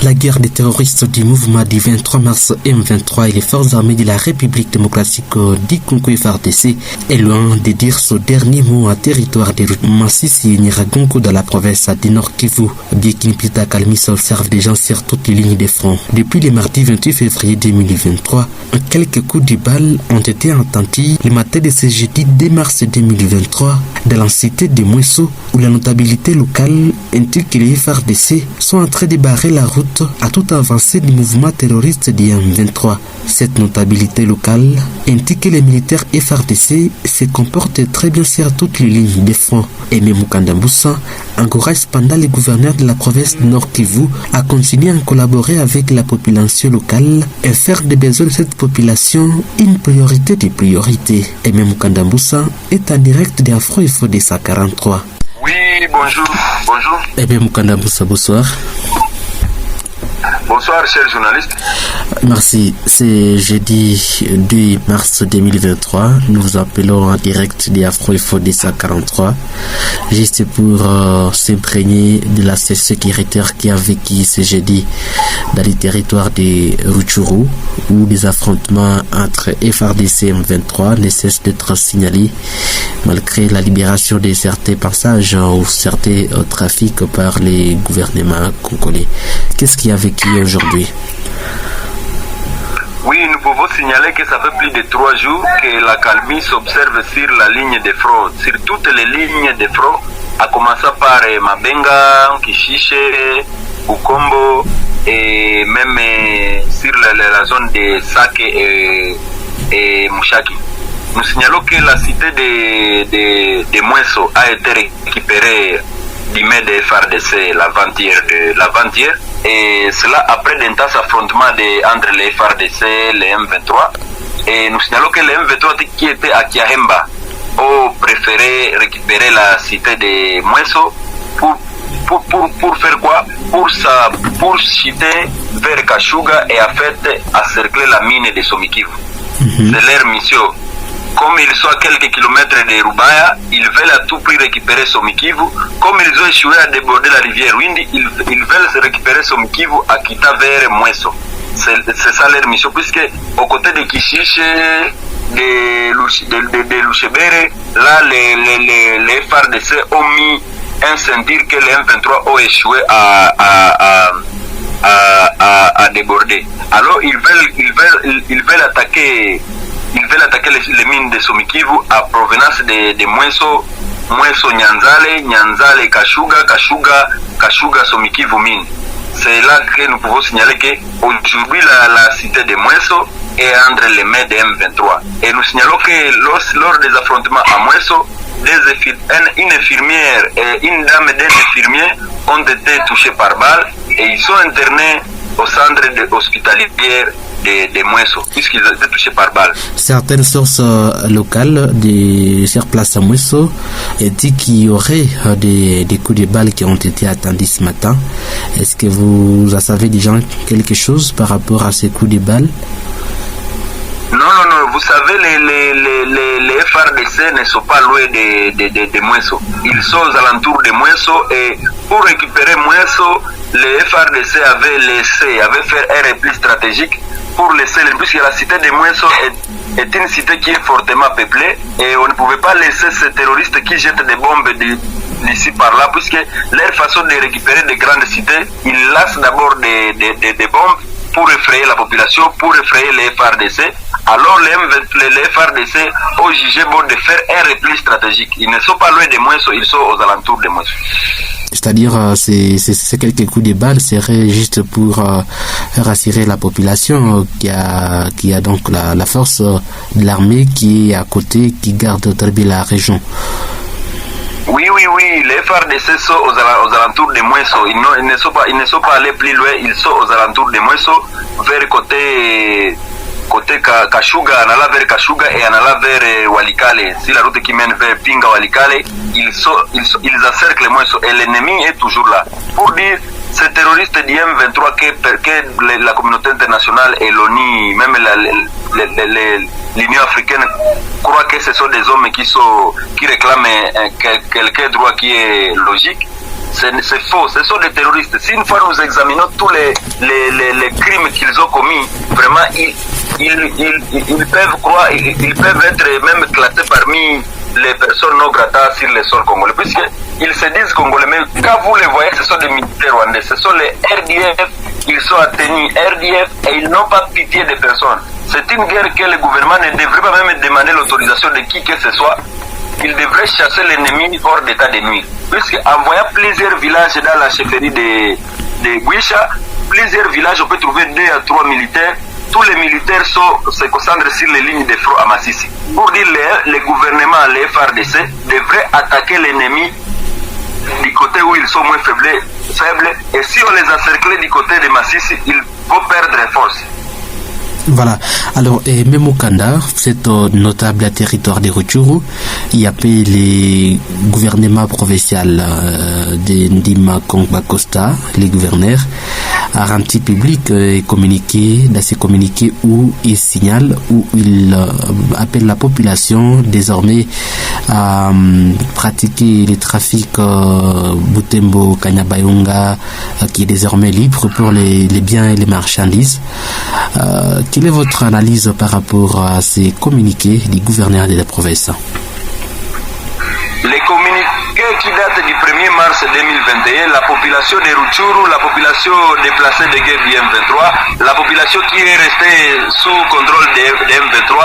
La guerre des terroristes du mouvement du 23 mars M23 et les forces armées de la République démocratique du Congo FARDC est loin de dire ce dernier mot à territoire de Masisi et Nyiragongo dans la province du Nord Kivu. Bien qu'une petite accalmie s'observe déjà sur toutes les lignes de front. Depuis le mardi 28 février 2023, quelques coups de balle ont été entendus le matin de ce jeudi 2 mars 2023 dans la cité de Mweso où la notabilité locale indique que les FARDC sont en train de barrer la route à toute avancée du mouvement terroriste du M23. Cette notabilité locale indique que les militaires FARDC se comportent très bien sur toutes les lignes de front. Et même Mukandamboussa encourage pendant le gouverneur de la province du Nord Kivu à continuer à collaborer avec la population locale et faire des besoins de cette population une priorité des priorités. Et même Mukandamboussa est en direct d'Afro Info de 143. Oui, bonjour. Bonjour. Et bien Mukandamboussa, bonsoir. Bonsoir, chers journalistes. Merci. C'est jeudi 2 mars 2023. Nous vous appelons en direct d'Afro Info de 143. Juste pour s'imprégner de la sécuritaire qui a vécu ce jeudi dans les territoires de Rutshuru, où des affrontements entre FARDC et M23 ne cessent d'être signalés malgré la libération de certains passages ou certains trafics par les gouvernements congolais. Qu'est-ce qui a vécu aujourd'hui? Oui, nous pouvons signaler que ça fait plus de 3 jours que la calmie s'observe sur la ligne de front, sur toutes les lignes de front, à commencer par Mabenga, Kishishe, Bukombo et même sur la zone de Sake et Mushaki. Nous signalons que la cité de Mweso a été récupérée du mai de FARDC l'avant-hier, et cela après d'intenses affrontements entre les FARDC et les M23. Et nous signalons que les M23 qui étaient à Kiahemba ont préféré récupérer la cité de Mweso pour faire quoi? Pour chuter vers Kashuga et en fait encercler la mine de Somikivu. C'est leur mission. Comme ils sont à quelques kilomètres de Rubaya, ils veulent à tout prix récupérer Somikivu. Comme ils ont échoué à déborder la rivière Windi, ils veulent récupérer Somikivu à quitter vers Mweso. C'est ça leur mission, puisque aux côtés de Kishiche, de Luchebere, là les FARDC ont mis un ceinture que les M23 ont échoué à déborder. Alors ils veulent attaquer les mines de Somikivu à provenance de Mweso Nyanzale, Kashuga, Somikivu mine. C'est là que nous pouvons signaler que aujourd'hui la cité de Mweso est entre les mains de M23. Et nous signalons que lors des affrontements à Mweso, une infirmière et une dame des infirmiers ont été touchés par balle et ils sont internés au centre hospitalier de Mweso, puisqu'ils ont été touchés par balle. Certaines sources locales sur place à Mweso disent qu'il y aurait des coups de balles qui ont été attendus ce matin. Est-ce que vous savez déjà quelque chose par rapport à ces coups de balles? Non, vous savez, les FARDC ne sont pas loin de Mweso. Ils sont aux alentours de Mweso et pour récupérer Mweso, les FARDC avaient fait un repli stratégique pour laisser, puisque la cité de Mweso est une cité qui est fortement peuplée et on ne pouvait pas laisser ces terroristes qui jettent des bombes d'ici par là, puisque leur façon de récupérer des grandes cités, ils lancent d'abord des bombes pour effrayer la population, pour effrayer les FARDC. Alors les FARDC ont jugé bon de faire un repli stratégique. Ils ne sont pas loin de Mweso, ils sont aux alentours de Mweso. C'est-à-dire, c'est quelques coups de balle serait juste pour rassurer la population qui a donc la force de l'armée qui est à côté, qui garde très bien la région. Oui, les FARDC sont aux alentours de Mweso. Ils ne sont pas allés plus loin, ils sont aux alentours de Mweso, vers côté Kashuga, en allant vers Kashuga et en allant vers Walikale. Si la route qui mène vers Pinga Walikale, ils encerclent Mweso et l'ennemi est toujours là. Pour dire, ces terroristes du M23 que la communauté internationale et l'ONU, même l'Union africaine, croient que ce sont des hommes qui réclament quelques droits qui est logique. C'est faux, ce sont des terroristes. Si une fois nous examinons tous les crimes qu'ils ont commis, vraiment, ils peuvent être même classés parmi les personnes non grata sur les sols congolais, puisqu'ils se disent congolais, mais quand vous les voyez, ce sont des militaires rwandais, ce sont les RDF, ils sont atteignés RDF et ils n'ont pas pitié des personnes. C'est une guerre que le gouvernement ne devrait pas même demander l'autorisation de qui que ce soit. Il devrait chasser l'ennemi hors d'état de nuire. Puisqu'en voyant plusieurs villages dans la chefferie de Guicha, plusieurs villages, on peut trouver 2 à 3 militaires. Tous les militaires se concentrent sur les lignes de front à Massissi. Pour dire les gouvernements, les FARDC, devraient attaquer l'ennemi du côté où ils sont moins faibles. Et si on les encercle du côté de Massissi, ils vont perdre force. Voilà. Alors, même au Kanda, cet notable territoire de Rutshuru, il y a les gouvernements provinciaux de Ndima Kongba Costa, les gouverneurs, a rendu public et communiqué, dans ces communiqués où il signale, où il appelle la population désormais à pratiquer le trafic Butembo Kanyabayonga, qui est désormais libre pour les biens et les marchandises. Quelle est votre analyse par rapport à ces communiqués du gouverneur de la province? Les communiqués qui datent du 1er mars 2021, la population de Rutshuru, la population déplacée de guerre du M23, la population qui est restée sous contrôle de M23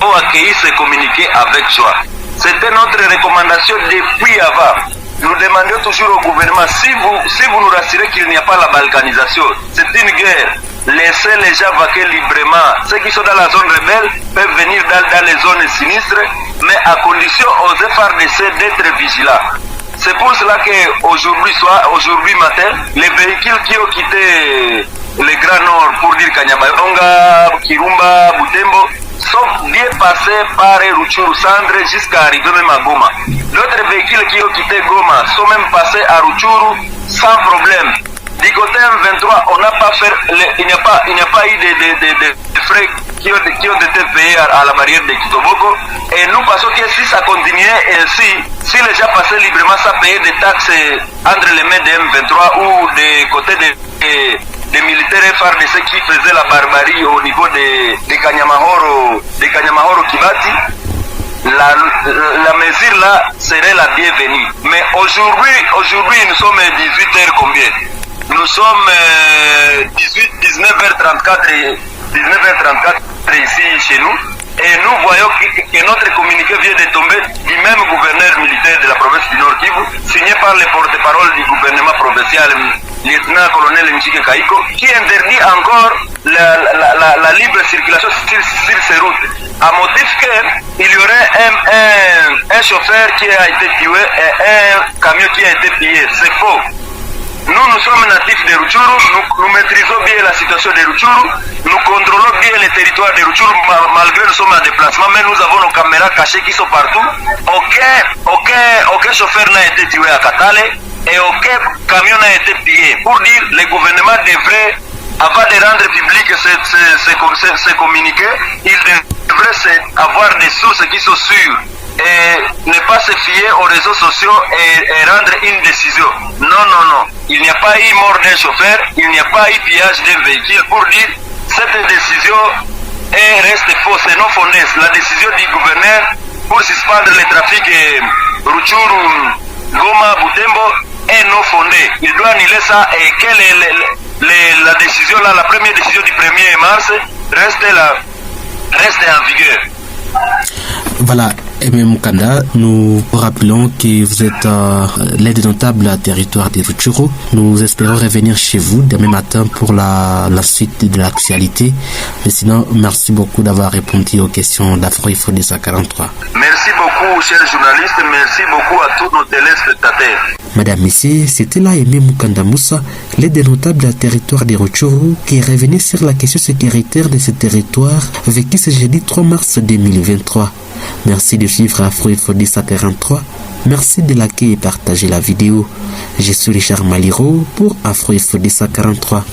ont accueilli ces communiqués avec joie. C'était notre recommandation depuis avant. Nous demandions toujours au gouvernement, si vous nous rassurez qu'il n'y a pas la balkanisation, c'est une guerre. Laissez les gens vaquer librement. Ceux qui sont dans la zone rebelle peuvent venir dans les zones sinistres, mais à condition aux FARDC d'être vigilants. C'est pour cela qu'aujourd'hui matin, les véhicules qui ont quitté le Grand Nord pour dire Kanyabayonga, Kirumba, Butembo, sont bien passés par Rutshuru Centre jusqu'à arriver même à Goma. D'autres véhicules qui ont quitté Goma sont même passés à Rutshuru sans problème. Du côté M23, on n'a pas fait, il n'y a pas eu de frais qui ont été payés à la barrière de Kitoboko. Et nous pensons que si ça continuait ainsi, si les gens passaient librement sans payer des taxes entre les mains de M23 ou des côtés des militaires FARDC qui faisaient la barbarie au niveau de Kanyamahoro Kibati, la mesure là serait la bienvenue. Mais aujourd'hui nous sommes 18h combien? Nous sommes 19h34 ici chez nous et nous voyons que notre communiqué vient de tomber du même gouverneur militaire de la province du Nord Kivu, signé par le porte-parole du gouvernement provincial, lieutenant-colonel Njike Kaiko, qui interdit encore la libre circulation sur ces routes, à motif qu'il y aurait un chauffeur qui a été tué et un camion qui a été pillé. C'est faux. Nous sommes natifs de Rutshuru, nous maîtrisons bien la situation de Rutshuru, nous contrôlons bien les territoires de Rutshuru malgré nous sommes en déplacement, mais nous avons nos caméras cachées qui sont partout. Aucun chauffeur n'a été tué à Katale et aucun camion n'a été pillé. Pour dire, le gouvernement devrait, avant de rendre public ces communiqués, il devrait avoir des sources qui sont sûres et ne pas se fier aux réseaux sociaux et rendre une décision. Non. Il n'y a pas eu mort d'un chauffeur, il n'y a pas eu pillage d'un véhicule. Pour dire, cette décision reste fausse et non fondée. La décision du gouverneur pour suspendre le trafic Rutshuru, Goma, Butembo est non fondée. Il doit annuler ça et quelle est la décision là, la première décision du 1er mars reste en vigueur. Voilà, M. Kanda, nous rappelons que vous êtes l'aide notable à territoire de Rutshuru. Nous espérons revenir chez vous demain matin pour la suite de l'actualité. Mais sinon, merci beaucoup d'avoir répondu aux questions d'Afro-Info 243. Merci beaucoup, chers journalistes. Merci beaucoup à tous nos téléspectateurs. Madame, Messieurs, c'était là Aimé Mukanda Moussa, l'aide notable à territoire de Rutshuru, qui est revenu sur la question sécuritaire de ce territoire vécu ce jeudi 3 mars 2023. Merci de suivre Afro-Info 243. Merci de liker et partager la vidéo. Je suis Richard Maliro pour Afro-Info 243.